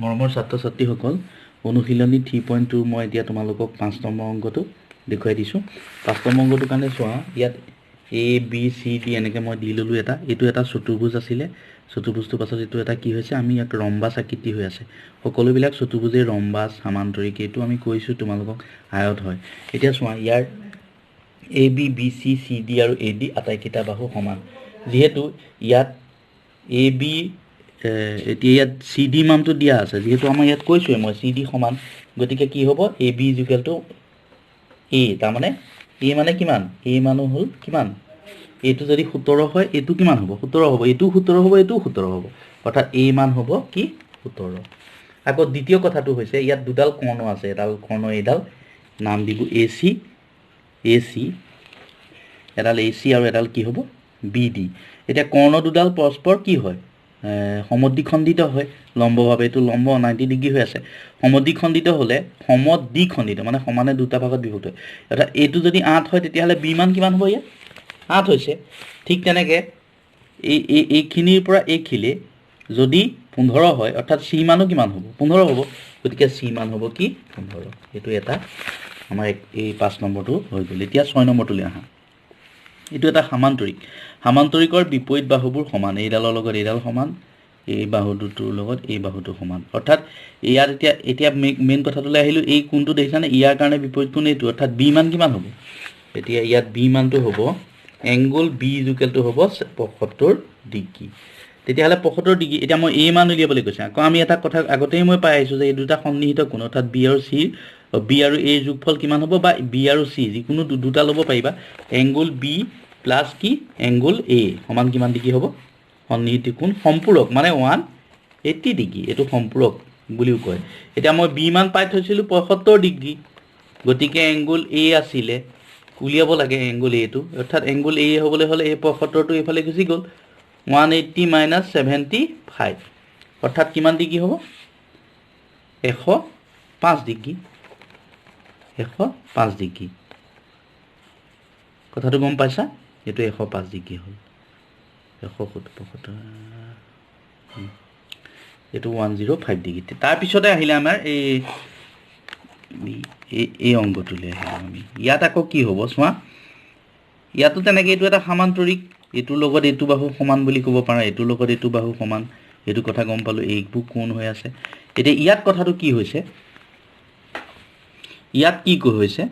মৰমৰ ছাত্ৰ-ছাত্ৰীসকল, অনুশীলনী 3.2 মই এতিয়া তোমালোকক 5 নম্বৰ অংকটো দেখুৱাই দিছোঁ। 5 নম্বৰ অংকটোৰ কাৰণে চোৱা, ইয়াত এ বি চি ডি এনেকৈ মই দি ল'লোঁ এটা। এইটো এটা চতুৰ্ভুজ আছিলে। চতুৰ্ভুজটোৰ পাছত এইটো এটা কি হৈছে, আমি ইয়াক ৰম্বাস আকৃতি হৈ আছে। সকলোবিলাক চতুৰ্ভুজেই ৰম্বাস, সামান্তৰিক, এইটো আমি কৈছোঁ তোমালোকক আয়ত হয়। এতিয়া চোৱা, ইয়াৰ A B B C C D আৰু এ ডি আটাইকেইটা বাহু সমান। যিহেতু ইয়াত এ বি এতিয়া ইয়াত চি ডি মানটো দিয়া আছে, যিহেতু আমাৰ ইয়াত কৈছোঁৱে মই চি ডি সমান, গতিকে কি হ'ব, এ বি ইজুকেল টু এ, তাৰমানে এ মানে কিমান, এ মানো হ'ল কিমান, এইটো যদি 17 হয়, এইটো কিমান হ'ব, 17 হ'ব, এইটোও 17 হ'ব, এইটোও 17 হ'ব, অৰ্থাৎ এ মান হ'ব কি 17। আকৌ দ্বিতীয় কথাটো হৈছে, ইয়াত দুডাল কৰ্ণ আছে, এডাল কৰ্ণ, এইডাল নাম দিব এ চি, এডাল এ চি আৰু এডাল কি হ'ব বি ডি। এতিয়া কৰ্ণ দুডাল পৰস্পৰ কি হয়, সমদ্বিখণ্ডিত হয় লম্বভাৱে, এইটো লম্ব 90 ডিগ্ৰী হৈ আছে। সমদ্বিখণ্ডিত হ'লে সমদ্বিখণ্ডিত মানে সমানে দুটা ভাগত বিভক্ত হয়, অৰ্থাৎ এইটো যদি 8 হয়, তেতিয়াহ'লে বি মান কিমান হ'ব, ইয়াত 8 হৈছে। ঠিক তেনেকৈ এইখিনিৰ পৰা এইখিলে যদি 15 হয়, অৰ্থাৎ চি মানো কিমান হ'ব, 15 হ'ব, গতিকে চি মান হ'ব কি 15। এইটো এটা আমাৰ এই 5 নম্বৰটো হৈ গ'ল। এতিয়া 6 নম্বৰটোলৈ আহা। এইটো এটা সামান্তৰিকৰ বিপৰীত বাহুবোৰ সমান, এইডালৰ লগত এইডাল সমান, এই বাহুটোৰ লগত এই বাহুটো সমান, অৰ্থাৎ ইয়াত এতিয়া মেইন কথাটোলৈ আহিলোঁ, এই কোণটো দেখিছানে, ইয়াৰ কাৰণে বিপৰীত কোণ এইটো, অৰ্থাৎ বি মান কিমান হ'ব, এতিয়া ইয়াত বি মানটো হ'ব, এংগুল বি ইজুকেলটো হ'ব 75 ডিগ্ৰী। তেতিয়াহ'লে 75 ডিগ্ৰী, এতিয়া মই এ মান উলিয়াবলৈ কৈছে। আকৌ আমি এটা কথা আগতেই মই পাই আহিছোঁ যে এই দুটা সন্নিহিত কোণ, অৰ্থাৎ বি আৰু চিৰ, বি আৰু এৰ যোগফল কিমান হ'ব, বা বি আৰু চি যিকোনো দুটা ল'ব পাৰিবা। এংগুল বি প্লাছ কি এংগুল এ সমান কিমান ডিগ্ৰী হ'ব, সন্নিহিত কোণ সম্পূৰক মানে 180 ডিগ্ৰী, এইটো সম্পূৰক বুলিও কয়। এতিয়া মই বি মান পাই থৈছিলোঁ 75 ডিগ্ৰী, গতিকে এংগুল এ আছিলে, উলিয়াব লাগে এংগুল এটো, অৰ্থাৎ এংগুল এ হ'বলৈ হ'লে এই 75টো এইফালে গুচি গ'ল, 180 মাইনাছ 75, অৰ্থাৎ কিমান ডিগ্ৰী হ'ব, 105 ডিগ্ৰী, 105 ডিগ্ৰী। কথাটো গম পাইছা, এইটো 105 ডিগ্ৰী হ'ল, 170, এইটো 105 ডিগ্ৰী। তাৰপিছতে আহিলে আমাৰ এই অংকটোলৈ আহিলোঁ আমি। ইয়াত আকৌ কি হ'ব চোৱা, ইয়াতো তেনেকৈ এইটো এটা সামান্তৰিক, এইটোৰ লগত এইটো বাহু সমান বুলি ক'ব পাৰা, এইটোৰ লগত এইটো বাহু সমান, এইটো কথা গম পালোঁ, এইবোৰ কোণ হৈ আছে। এতিয়া ইয়াত কথাটো কি হৈছে, ইয়াত কি হৈছে,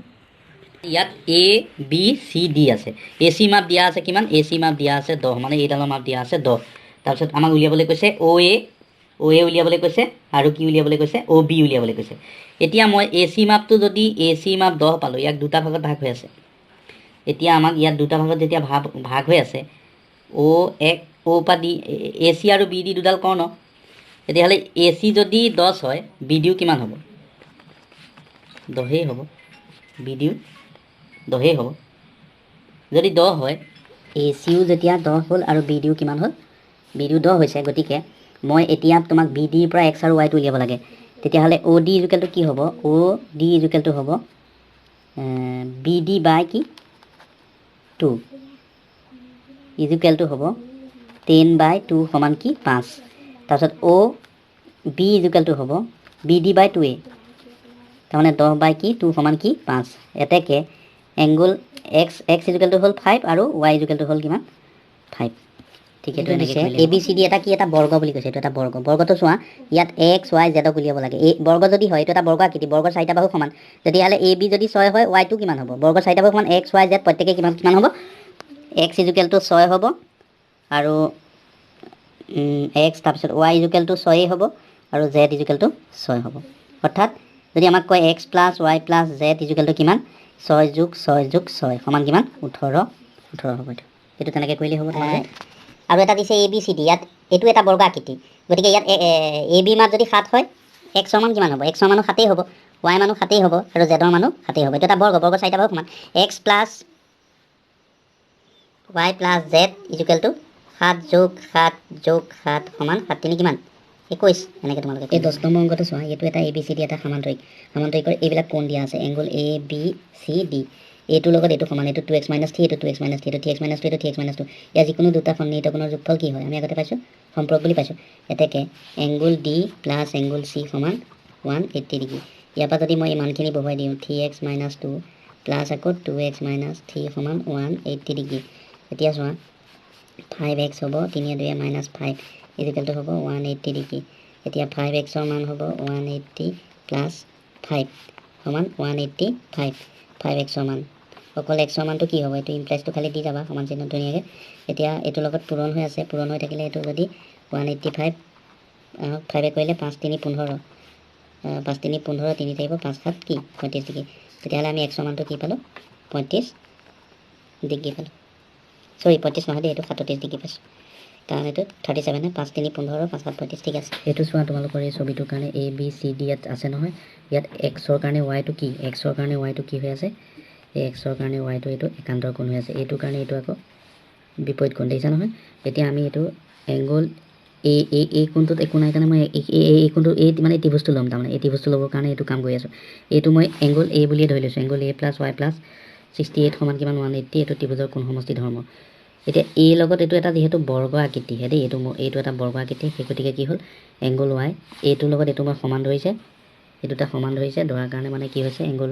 ইয়াত এ বি চি ডি আছে, এ চি মাপ দিয়া আছে কিমান, এ চি মাপ দিয়া আছে 10, মানে এইডালৰ মাপ দিয়া আছে 10। তাৰপিছত আমাক উলিয়াবলৈ কৈছে অ' এ উলিয়াবলৈ কৈছে, আৰু কি উলিয়াবলৈ কৈছে, অ' বি উলিয়াবলৈ কৈছে। এতিয়া মই এ চি মাপটো যদি এ চি মাপ 10 পালোঁ, ইয়াক দুটা ভাগত ভাগ হৈ আছে। এতিয়া আমাক ইয়াত দুটা ভাগত যেতিয়া ভাগ হৈ আছে, অ' পৰা ডি, এ চি আৰু বি ডি দুডাল কৰ্ণ, তেতিয়াহ'লে এ চি যদি 10 হয়, বি ডিও কিমান হ'ব, 10 হ'ব, বি ডিও 10 হ'ব। যদি 10 হয়, এ চিও যেতিয়া 10 হ'ল আৰু বি ডিও কিমান হ'ল, বি ডিও 10 হৈছে, গতিকে মই এতিয়া তোমাক বি ডিৰ পৰা এক্স আৰু ৱাইটো উলিয়াব লাগে। তেতিয়াহ'লে অ' ডি ইজুকেলটো কি হ'ব, অ' ডি ইজুকেলটো হ'ব বি ডি বাই কি 2 ইজুকেলটো হ'ব 10/2 সমান কি 5। তাৰপিছত অ' বি ইজুকেলটো হ'ব বি ডি বাই 2a, তাৰমানে 10/2 সমান কি 5। এতেকে এংগুল এক্স ইজুকেলটো হ'ল 5 আৰু ৱাই ইজুকেলটো হ'ল কিমান 5। ঠিক এইটো এনেকৈ এ বি চি ডি এটা কি এটা বৰ্গ বুলি কৈছে, এইটো এটা বৰ্গটো চোৱা, ইয়াত এক্স ৱাই জেডক উলিয়াব লাগে। এই বৰ্গ যদি হয়, এইটো এটা বৰ্গ আকৃতি, বৰ্গৰ 4টা বাহু সমান, তেতিয়াহ'লে এ বি যদি 6 হয়, ৱাইটো কিমান হ'ব, বৰ্গৰ 4টা বাহু সমান, এক্স ৱাই জেড প্ৰত্যেকে কিমান হ'ব, এক্স ইজুকেলটো 6 হ'ব, আৰু এক্স তাৰপিছত ৱাই ইজুকেলটো 6 হ'ব, আৰু জেড ইজুকেলটো 6 হ'ব। অৰ্থাৎ যদি আমাক কয় x plus y plus z ইজুকেলটো কিমান, 6 + 6 + 6 সমান কিমান 18 হ'ব। এইটো তেনেকৈ কৰিলেই হ'ব। আৰু এটা দিছে এ বি চি ডি, ইয়াত এইটো এটা বৰ্গ আকৃতি, গতিকে ইয়াত এ বি মান যদি 7 হয়, এক্সৰ মান কিমান হ'ব, এক্সৰ মানো 7 হ'ব, ৱাই মানো 7 হ'ব, আৰু জেডৰ মানো 7 হ'ব। এইটো এটা বৰ্গৰ 4টা বাহু সমান, x plus y plus z ইজুকেলটো 7 + 7 + 7 সমান 7 × 3 কিমান 21। এনেকৈ তোমালোকে এই 10 নম্বৰ অংকটো চোৱা, এইটো এটা এ বি চি ডি এটা সামান্তৰিকৰ এইবিলাক কোণ দিয়া আছে, angle A B C D, এইটোৰ লগত এইটো সমান, এইটো 2x - 3, এইটো 2x - 3, এইটো 3x - 2, এইটো 3x - 2, ইয়াৰ যিকোনো দুটা সন্নিহিত কোণৰ যোগফল কি হয়, আমি আগতে পাইছোঁ সম্পৰ্ক বুলি পাইছোঁ এতেকে angle D plus angle C সমান 180 ডিগ্ৰী ইয়াৰ পৰা যদি মই এই মানখিনি বহুৱাই দিওঁ 3x - 2 প্লাছ আকৌ 2x - 3 সমান 180 ডিগ্ৰী এতিয়া চোৱা 5x হ'ব 3 2 -5 ইকুৱেলটো হ'ব 180 ডিগ্ৰী এতিয়া 5xৰ মান হ'ব 180 প্লাছ 5 সমান 185 5xৰ মান অকল xৰ মানটো কি হ'ব এইটো ইমপ্লাইজটো খালি দি যাবা সমান চিহ্ন ধুনীয়াকৈ এতিয়া এইটোৰ লগত পূৰণ হৈ আছে পূৰণ হৈ থাকিলে এইটো যদি 185 5 কৰিলে 5 3 15 5 3 15 3 থাকিব 5 7 কি 35 ডিগ্ৰী তেতিয়াহ'লে আমি xৰ মানটো কি পালোঁ 35 ডিগ্ৰী পালোঁ চৰি 35 নহয় দেই এইটো 37 ডিগ্ৰী পাইছোঁ কাৰণ এইটো 37 5 3 15 5 7 35 ঠিক আছে এইটো চোৱা তোমালোকৰ এই ছবিটোৰ কাৰণে এ বি চি ডি ইয়াত আছে নহয় ইয়াত এক্সৰ কাৰণে ৱাইটো কি এক্সৰ কাৰণে ৱাইটো কি হৈ আছে এই এক্সৰ কাৰণে ৱাইটো এইটো একান্তৰ কোণ হৈ আছে এইটোৰ কাৰণে এইটো আকৌ বিপৰীত কোণ দেখিছা নহয় এতিয়া আমি এইটো এংগল এই কোণটোত একো নাই কাৰণে মই এই কোণটো এই মানে এই ত্ৰিভুজটো ল'ম তাৰমানে এই ত্ৰিভুজটো ল'বৰ কাৰণে এইটো কাম কৰি আছোঁ এইটো মই এংগল এ বুলিয়ে ধৰি লৈছোঁ angle A plus y plus 68 সমান কিমান 180 এইটো ত্ৰিভুজৰ কোণ সমষ্টি ধৰ্ম এতিয়া এই লগত এইটো এটা যিহেতু বৰ্গ আকৃতিহে দেই এইটো এটা বৰ্গ আকৃতি সেই গতিকে কি হ'ল এংগল ৱাই এইটোৰ লগত এইটো মই সমান ধৰিছে এই দুটা সমান ধৰিছে ধৰাৰ কাৰণে মানে কি হৈছে angle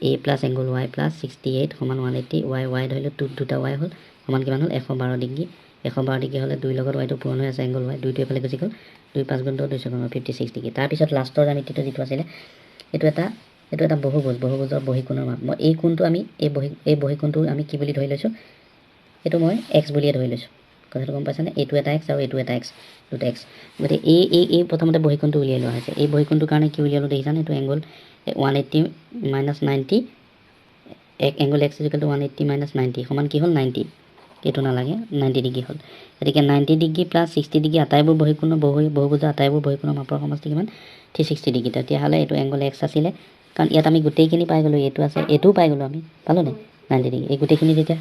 A plus angle Y plus 68 সমান 180 ৱাই ধৰিলোঁ দুটা ৱাই হ'ল সমান কিমান হ'ল 112 ডিগ্ৰী 112 ডিগ্ৰী হ'লে 2 লগত ৱাইটো পূৰণ হৈ আছে এংগল ৱাই 2টো এফালে গুচি গ'ল 2 5 গুণ 2 56 ডিগ্ৰী তাৰপিছত লাষ্টৰ জ্যামিতিটো যিটো আছিলে এইটো এটা বহুভুজৰ বহিকোণৰ মাপ মই এই কোণটো আমি এই বহিকোণটো আমি কি বুলি ধৰি লৈছোঁ এইটো মই এক্স বুলিয়ে ধৰি লৈছোঁ কথাটো গম পাইছানে এইটো এটা এক্স আৰু এইটো এটা এক্স দুটা এক্স গতিকে এই প্ৰথমতে বহিকোণটো উলিয়াই লোৱা হৈছে এই বহিকোণটোৰ কাৰণে কি উলিয়ালোঁ দেখিছানে এইটো angle 180 - 90 angle x equal to 180 - 90 সমান কি হ'ল 90 এইটো নালাগে 90 ডিগ্ৰী হ'ল গতিকে 90 ডিগ্ৰী প্লাছ 60 ডিগ্ৰী আটাইবোৰ বহুভুজৰ আটাইবোৰ বহিকোণৰ মাপৰ সমষ্টি কিমান 360 ডিগ্ৰী তেতিয়াহ'লে এইটো এংগল এক্স আছিলে কাৰণ ইয়াত আমি গোটেইখিনি পাই গ'লোঁ এইটো আছে এইটোও পাই গ'লোঁ আমি পালোঁ নাই 90 ডিগ্ৰী এই গোটেইখিনি যেতিয়া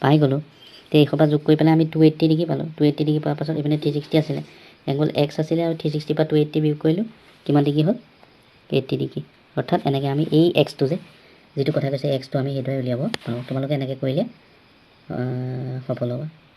পাই গ'লোঁ তে এই সোপা যোগ কৰি পেলাই আমি 280 ডিগ্ৰী পালোঁ 280 ডিগ্ৰী পোৱাৰ পাছত এইপিনে 360 আছিলে এংগল এক্স আছিলে আৰু 360 পৰা 280 বিয়োগ কৰিলোঁ কিমান ডিগ্ৰী হ'ল 80 ডিগ্ৰী অৰ্থাৎ এনেকৈ আমি এই এক্সটো যে যিটো কথা কৈছে এক্সটো আমি সেইদৰে উলিয়াব পাৰোঁ তোমালোকে এনেকৈ কৰিলে সফল হ'বা